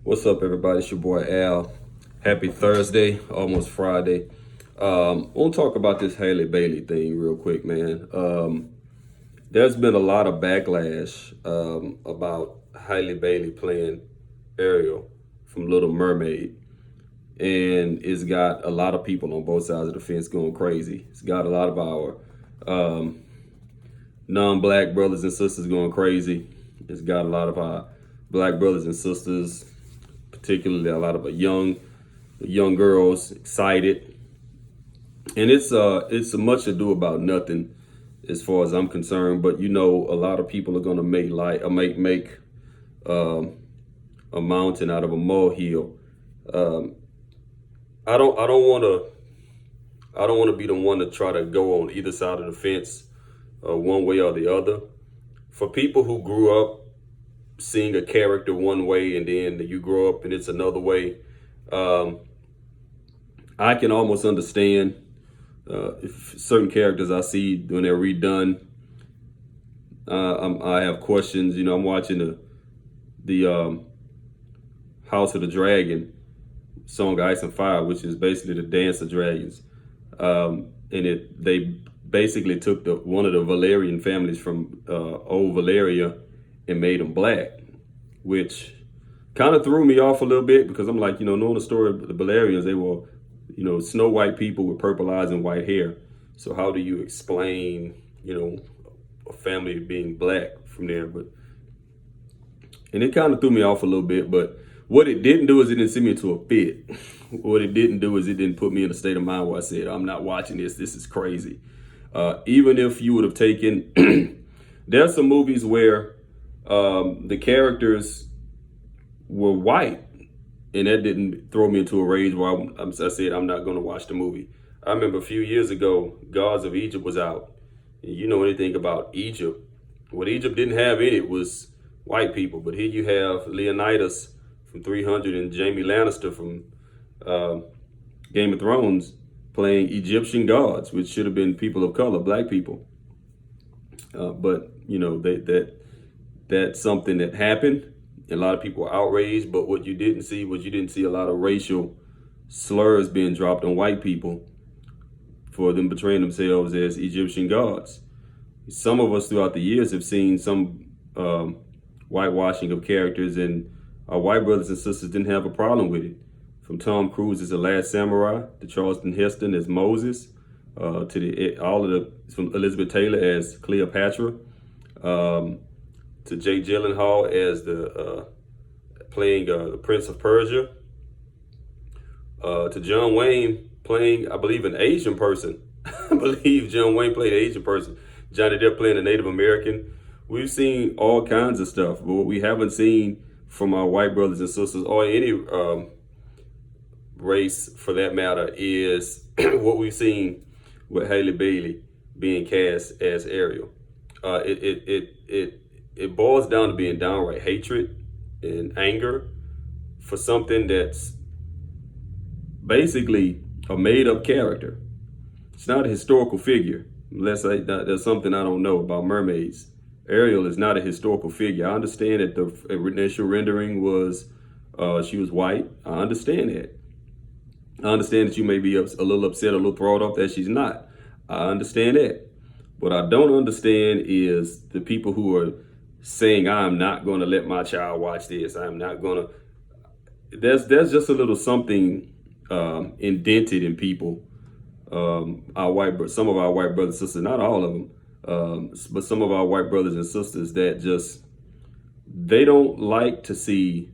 What's up, everybody? It's your boy Al. Happy Thursday, almost Friday. We'll talk about this Halle Bailey thing real quick, man. There's been a lot of backlash about Halle Bailey playing Ariel from Little Mermaid, and it's got a lot of people on both sides of the fence going crazy. It's got a lot of our um, non-black brothers and sisters going crazy. It's got a lot of our black brothers and sisters, particularly a lot of young girls excited, and it's a much ado about nothing as far as I'm concerned. But a lot of people are gonna make um, a mountain out of a molehill. Um, I don't want to be the one to try to go on either side of the fence, one way or the other. For people who grew up seeing a character one way and then you grow up and it's another way, um, I can almost understand if certain characters I see when they're redone. I have questions. I'm watching the House of the Dragon song Ice and Fire, which is basically the Dance of Dragons, and they basically took one of the Valerian families from old Valeria and made them black, which kind of threw me off a little bit because I'm like, knowing the story of the Valerians, they were, snow white people with purple eyes and white hair. So how do you explain, a family being black from there? And it kind of threw me off a little bit, but what it didn't do is it didn't send me into a fit. What it didn't do is it didn't put me in a state of mind where I said, I'm not watching this. This is crazy. Even if you would have taken, there's some movies where the characters were white, and that didn't throw me into a rage where I said I'm not going to watch the movie. I remember a few years ago, Gods of Egypt was out. And you know anything about Egypt? What Egypt didn't have in it was white people. But here you have Leonidas from 300 and Jamie Lannister from Game of Thrones playing Egyptian gods, which should have been people of color, black people. But that's something that happened. A lot of people were outraged, but what you didn't see a lot of racial slurs being dropped on white people for them portraying themselves as Egyptian gods. Some of us throughout the years have seen some whitewashing of characters, and our white brothers and sisters didn't have a problem with it. From Tom Cruise as The Last Samurai, to Charlton Heston as Moses, from Elizabeth Taylor as Cleopatra, to Jake Gyllenhaal as playing the Prince of Persia, to John Wayne playing, I believe, an Asian person. I believe John Wayne played an Asian person. Johnny Depp playing a Native American. We've seen all kinds of stuff, but what we haven't seen from our white brothers and sisters, or any race for that matter, is what we've seen with Halle Bailey being cast as Ariel. It boils down to being downright hatred and anger for something that's basically a made-up character. It's not a historical figure, unless there's something I don't know about mermaids. Ariel is not a historical figure. I understand that the initial rendering was she was white. I understand that. I understand that you may be a little upset, a little thrown off that she's not. I understand that. What I don't understand is the people who are saying, I'm not going to let my child watch this. I'm not going to. There's just a little something indented in people. Some of our white brothers and sisters, not all of them, but some of our white brothers and sisters that they don't like to see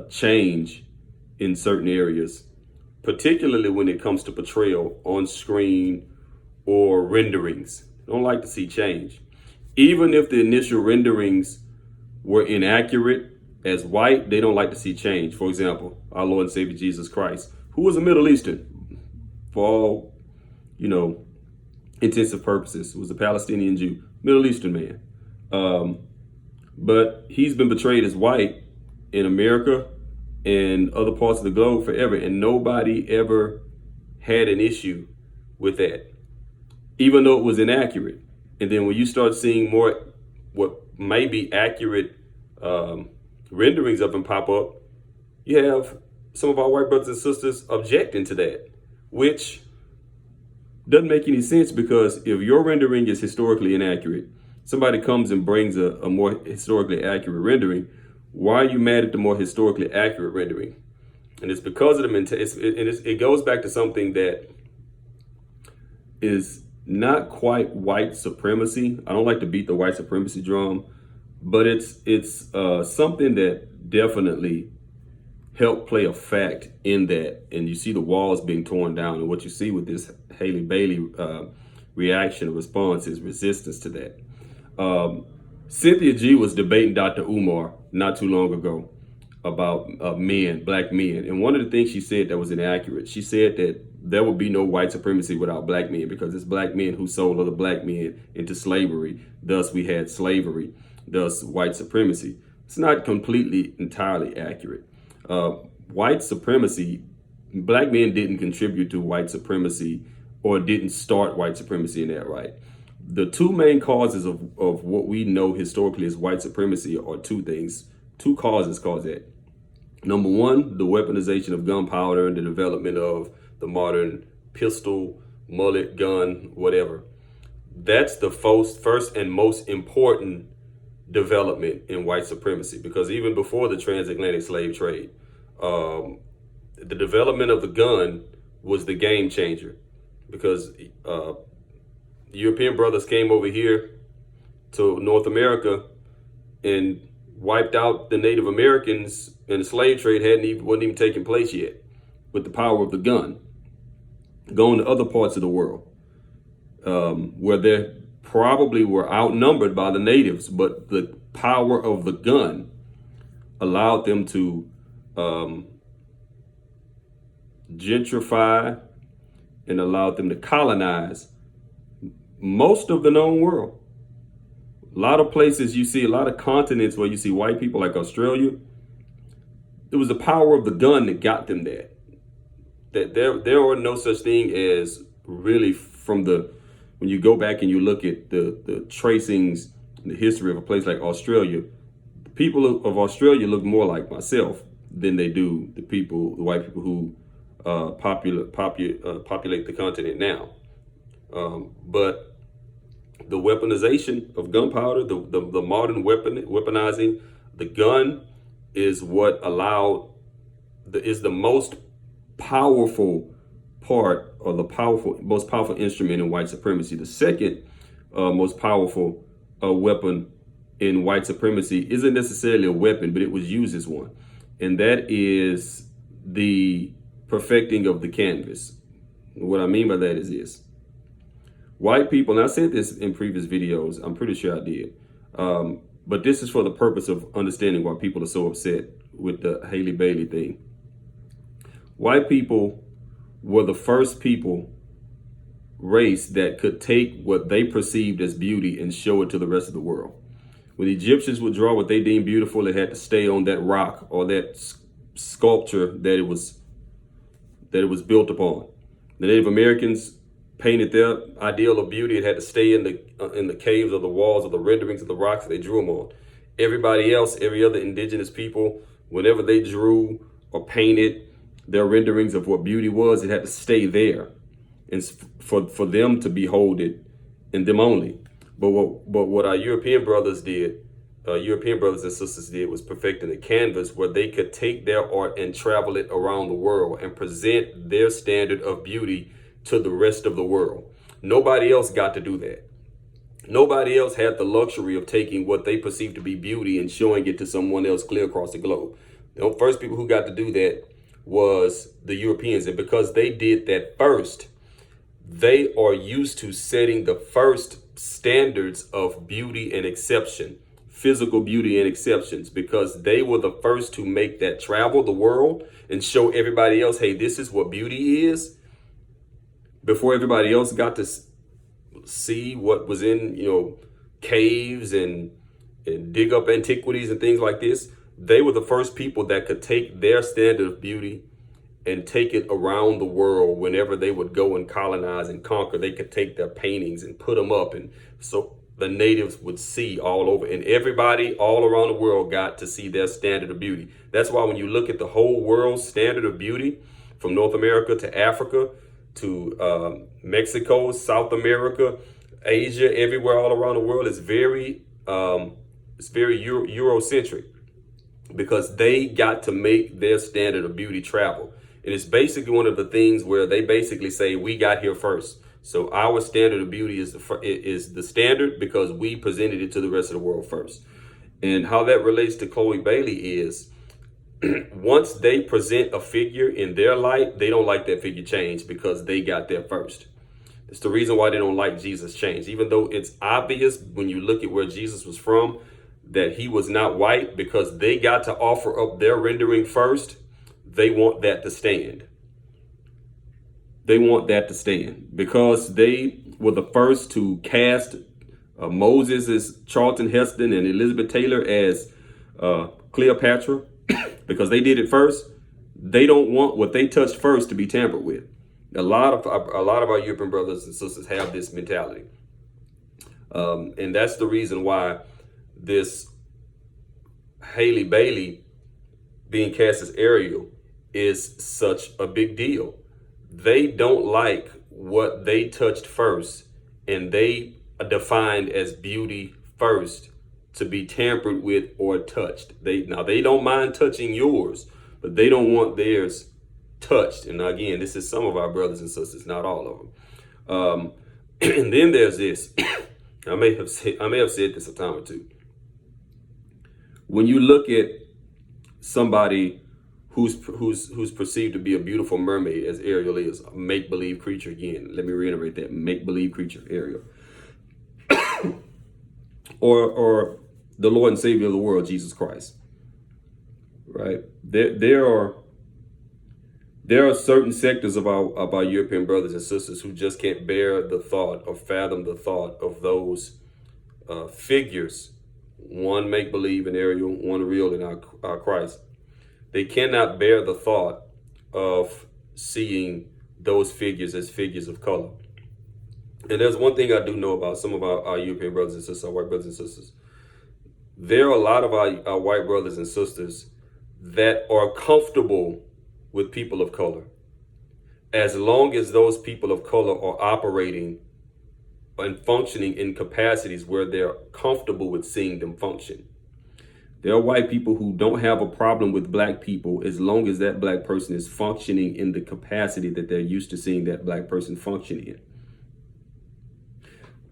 change in certain areas, particularly when it comes to portrayal on screen or renderings. They don't like to see change. Even if the initial renderings were inaccurate as white, they don't like to see change. For example, our Lord and Savior Jesus Christ, who was a Middle Eastern for all, intensive purposes, was a Palestinian Jew, Middle Eastern man. But he's been portrayed as white in America and other parts of the globe forever, and nobody ever had an issue with that, even though it was inaccurate. And then when you start seeing more what may be accurate renderings of him pop up, you have some of our white brothers and sisters objecting to that, which doesn't make any sense, because if your rendering is historically inaccurate, somebody comes and brings a more historically accurate rendering, why are you mad at the more historically accurate rendering? And it's because of the it goes back to something that is not quite white supremacy. I don't like to beat the white supremacy drum, but it's something that definitely helped play a fact in that. And you see the walls being torn down, and what you see with this Halle Bailey reaction, response, is resistance to that. Cynthia G was debating Dr. Umar not too long ago about men, black men. And one of the things she said that was inaccurate, she said that there would be no white supremacy without black men, because it's black men who sold other black men into slavery. Thus, we had slavery, thus white supremacy. It's not completely entirely accurate. White supremacy, black men didn't contribute to white supremacy or didn't start white supremacy in that right. The two main causes of what we know historically as white supremacy are two things. Two causes cause that. Number one, the weaponization of gunpowder and the development of the modern pistol, mullet, gun, whatever. That's the first and most important development in white supremacy, because even before the transatlantic slave trade, the development of the gun was the game changer, because European brothers came over here to North America and wiped out the Native Americans, and the slave trade wasn't even taking place yet, with the power of the gun. Going to other parts of the world where they probably were outnumbered by the natives, but the power of the gun allowed them to gentrify and allowed them to colonize most of the known world. A lot of places you see, a lot of continents where you see white people, like Australia, it was the power of the gun that got them there. That there are no such thing as really, when you go back and you look at the tracings, the history of a place like Australia, the people of Australia look more like myself than they do the white people who populate the continent now. But the weaponization of gunpowder, the modern weaponizing the gun, is what is the most powerful part, or the most powerful instrument in white supremacy. The second most powerful weapon in white supremacy isn't necessarily a weapon, but it was used as one, and that is the perfecting of the canvas. What I mean by that is this: white people, and I said this in previous videos, I'm pretty sure I did, but this is for the purpose of understanding why people are so upset with the Halle Bailey thing. White people were the first race that could take what they perceived as beauty and show it to the rest of the world. When the Egyptians would draw what they deemed beautiful, it had to stay on that rock or that sculpture that it was built upon. The Native Americans painted their ideal of beauty. It had to stay in the caves or the walls or the renderings of the rocks they drew them on. Everybody else, every other indigenous people, whenever they drew or painted their renderings of what beauty was, it had to stay there, and for them to behold it, and them only. But what our European brothers and sisters did was perfecting the canvas where they could take their art and travel it around the world and present their standard of beauty to the rest of the world. Nobody else got to do that. Nobody else had the luxury of taking what they perceived to be beauty and showing it to someone else clear across the globe. The first people who got to do that was the Europeans, and because they did that first, they are used to setting the first standards of beauty and exception, physical beauty and exceptions, because they were the first to make that travel the world and show everybody else, hey, this is what beauty is, before everybody else got to see what was in, caves and dig up antiquities and things like this. They were the first people that could take their standard of beauty and take it around the world. Whenever they would go and colonize and conquer, they could take their paintings and put them up. And so the natives would see all over, and everybody all around the world got to see their standard of beauty. That's why when you look at the whole world's standard of beauty, from North America to Africa to Mexico, South America, Asia, everywhere all around the world, is very Eurocentric, because they got to make their standard of beauty travel. And it's basically one of the things where they basically say, we got here first. So our standard of beauty is the standard because we presented it to the rest of the world first. And how that relates to Chloe Bailey is, once they present a figure in their light, they don't like that figure change because they got there first. It's the reason why they don't like Jesus change. Even though it's obvious when you look at where Jesus was from that he was not white, because they got to offer up their rendering first, they want that to stand. They want that to stand because they were the first to cast Moses as Charlton Heston and Elizabeth Taylor as Cleopatra. Because they did it first, they don't want what they touched first to be tampered with. A lot of our European brothers and sisters have this mentality, and that's the reason why this Halle Bailey being cast as Ariel is such a big deal. They don't like what they touched first, and they defined as beauty first to be tampered with or touched. They don't mind touching yours, but they don't want theirs touched. And again, this is some of our brothers and sisters, not all of them. And then there's this. I may have said this a time or two. When you look at somebody who's perceived to be a beautiful mermaid, as Ariel is, a make-believe creature, again, let me reiterate that, make-believe creature, Ariel, or the Lord and Savior of the world, Jesus Christ, right? There are certain sectors of our European brothers and sisters who just can't bear the thought or fathom the thought of those figures, one make-believe in Ariel, one real in our Christ. They cannot bear the thought of seeing those figures as figures of color. And there's one thing I do know about some of our European brothers and sisters, our white brothers and sisters. There are a lot of our white brothers and sisters that are comfortable with people of color, as long as those people of color are operating and functioning in capacities where they're comfortable with seeing them function. There are white people who don't have a problem with black people as long as that black person is functioning in the capacity that they're used to seeing that black person function in.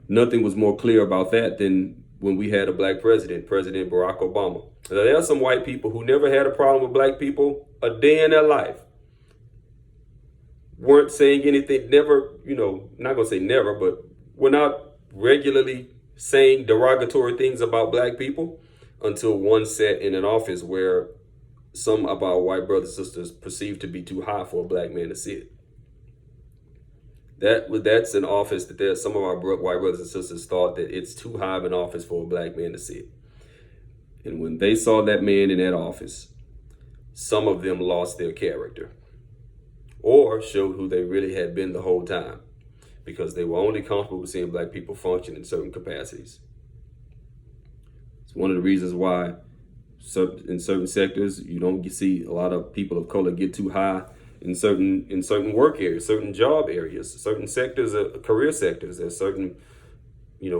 Nothing was more clear about that than when we had a black president, President Barack Obama. Now, there are some white people who never had a problem with black people a day in their life. Weren't saying anything, never, not gonna say never, but were not regularly saying derogatory things about black people until one sat in an office where some of our white brothers and sisters perceived to be too high for a black man to sit. That's an office that there's some of our white brothers and sisters thought that it's too high of an office for a black man to sit. And when they saw that man in that office, some of them lost their character or showed who they really had been the whole time, because they were only comfortable with seeing black people function in certain capacities. It's one of the reasons why in certain sectors, you don't see a lot of people of color get too high in certain work areas, certain job areas, certain sectors, career sectors. There's certain,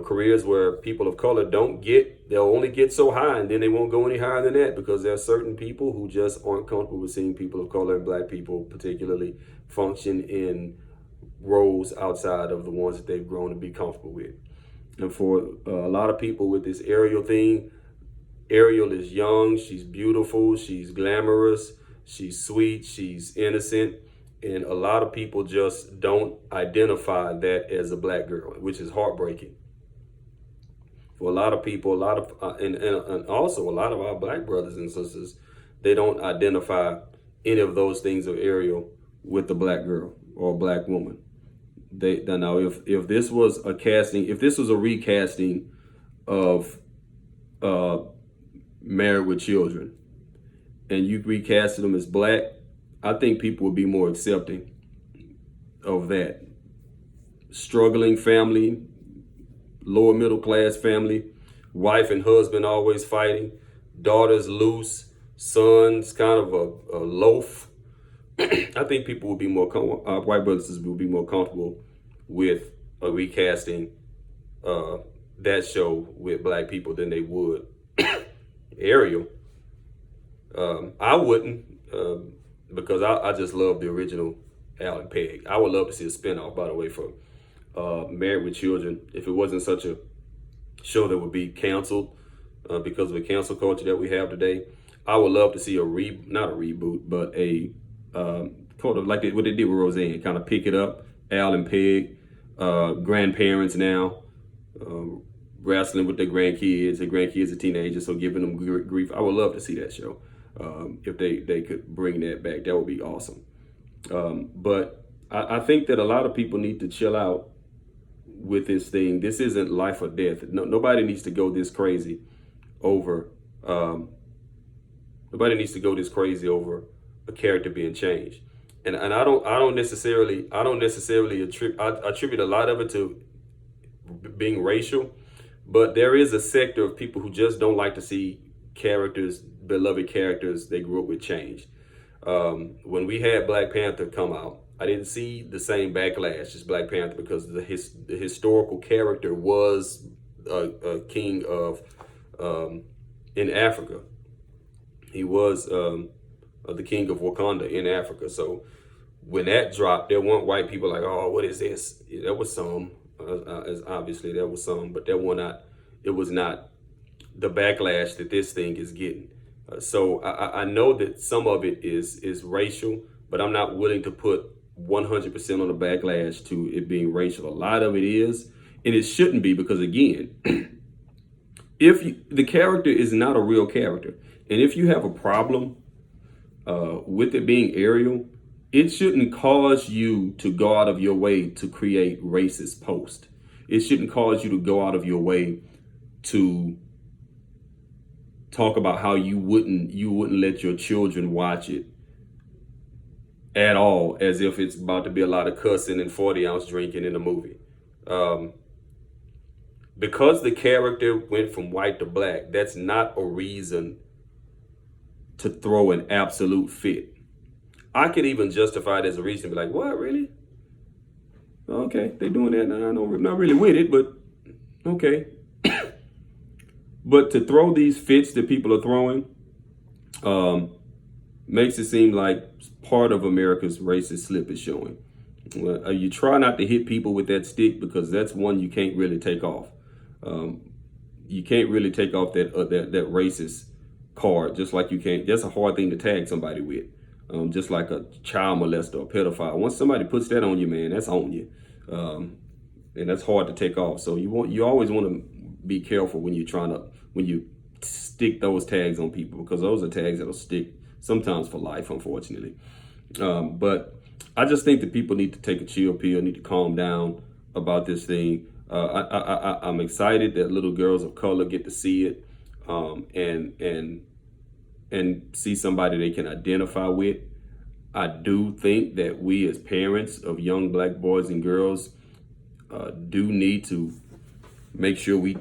careers where people of color they'll only get so high, and then they won't go any higher than that, because there are certain people who just aren't comfortable with seeing people of color, and black people particularly, function in roles outside of the ones that they've grown to be comfortable with. And for a lot of people with this Ariel thing, Ariel is young, she's beautiful, she's glamorous, she's sweet, she's innocent, and a lot of people just don't identify that as a black girl, which is heartbreaking. For a lot of people, and also a lot of our black brothers and sisters, they don't identify any of those things of Ariel with the black girl or a black woman. Now, if this was a recasting of Married with Children, and you recasted them as black, I think people would be more accepting of that. Struggling family, lower middle class family, wife and husband always fighting, daughters loose, sons kind of a loaf. I think people would be more white brothers would be more comfortable with recasting that show with black people than they would Ariel. I wouldn't, because I just love the original Alan Pegg. I would love to see a spinoff, by the way, for Married with Children. If it wasn't such a show that would be canceled because of the cancel culture that we have today, I would love to see not a reboot, but a kind of like what they did with Roseanne, kind of pick it up. Alan Pegg, grandparents now, wrestling with their grandkids. Their grandkids are teenagers, so giving them grief. I would love to see that show. If they could bring that back, that would be awesome. But I think that a lot of people need to chill out with this thing. This isn't life or death. Nobody needs to go this crazy over. Nobody needs to go this crazy over a character being changed. And I don't necessarily attribute a lot of it to being racial, but there is a sector of people who just don't like to see characters, beloved characters they grew up with, changed. When we had Black Panther come out, I didn't see the same backlash as Black Panther because the historical character was a king of in Africa. He was the king of Wakanda in Africa. So when that dropped, there weren't white people like, oh, what is this? There was some, obviously there was some, but it was not the backlash that this thing is getting. So I know that some of it is racial, but I'm not willing to put 100% on the backlash to it being racial. A lot of it is, and it shouldn't be, because again, the character is not a real character, and if you have a problem with it being Ariel, it shouldn't cause you to go out of your way to create racist posts. It shouldn't cause you to go out of your way to talk about how you wouldn't let your children watch it at all, as if it's about to be a lot of cussing and 40-ounce drinking in the movie. Because the character went from white to black, that's not a reason to throw an absolute fit. I could even justify it as a reason, be like, what, really? Okay, they doing that now. I'm not really with it, but okay. But to throw these fits that people are throwing makes it seem like part of America's racist slip is showing. You try not to hit people with that stick, because that's one you can't really take off. You can't really take off that racist card, just like you can't. That's a hard thing to tag somebody with. Just like a child molester or pedophile. Once somebody puts that on you, man, that's on you. And that's hard to take off. So you always want to be careful when you stick those tags on people, because those are tags that'll stick sometimes for life, unfortunately. But I just think that people need to take a chill pill, need to calm down about this thing. I'm excited that little girls of color get to see it, and see somebody they can identify with. I do think that we as parents of young black boys and girls do need to make sure we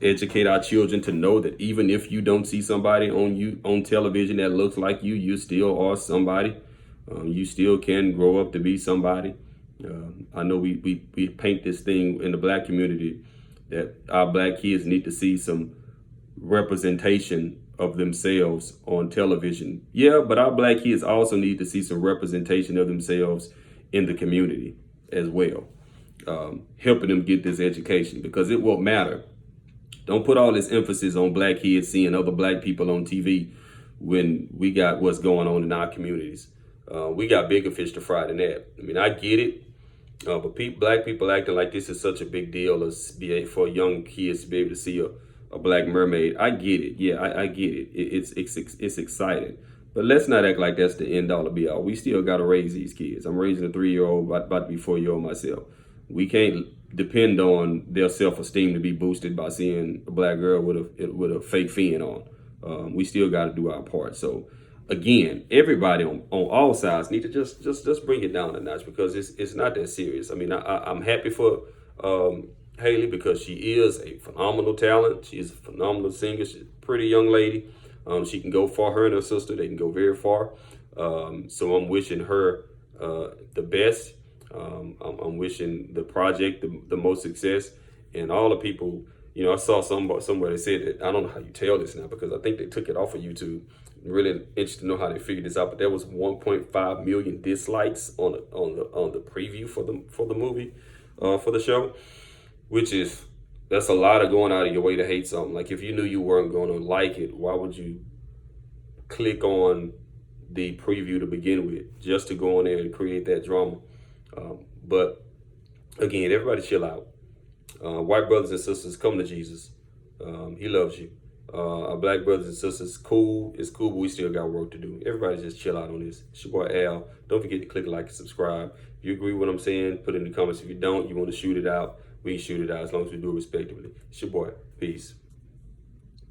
educate our children to know that even if you don't see somebody on television that looks like you still are somebody. You still can grow up to be somebody. I know we paint this thing in the black community that our black kids need to see some representation of themselves on television. Yeah, but our black kids also need to see some representation of themselves in the community as well. Helping them get this education, because it won't matter. Don't put all this emphasis on black kids seeing other black people on TV when we got what's going on in our communities. We got bigger fish to fry than that. I mean, I get it, but black people acting like this is such a big deal for young kids to be able to see a black mermaid. I get it. Yeah, I get it. It's exciting. But let's not act like that's the end all be all. We still got to raise these kids. I'm raising a 3-year-old, about to be 4-year-old myself. We can't depend on their self-esteem to be boosted by seeing a black girl with a fake fin on. We still got to do our part. So again, everybody on all sides need to just bring it down a notch, because it's not that serious. I mean, I'm happy for Halle because she is a phenomenal talent. She is a phenomenal singer. She's a pretty young lady. She can go far. Her and her sister, they can go very far. So I'm wishing her the best. I'm wishing the project the most success, and all the people. You know, I saw somebody said that, I don't know how you tell this now because I think they took it off of YouTube. Really interested to know how they figured this out, but there was 1.5 million dislikes on the preview for the movie, for the show, which is, that's a lot of going out of your way to hate something. Like, if you knew you weren't going to like it, why would you click on the preview to begin with, just to go on there and create that drama? But again, everybody chill out. White brothers and sisters, come to Jesus. He loves you. Our black brothers and sisters, it's cool, but we still got work to do. Everybody just chill out on this. It's your boy Al. Don't forget to click like and subscribe. If you agree with what I'm saying, put it in the comments. If you don't, you want to shoot it out, we can shoot it out as long as we do it respectively. It's your boy. Peace.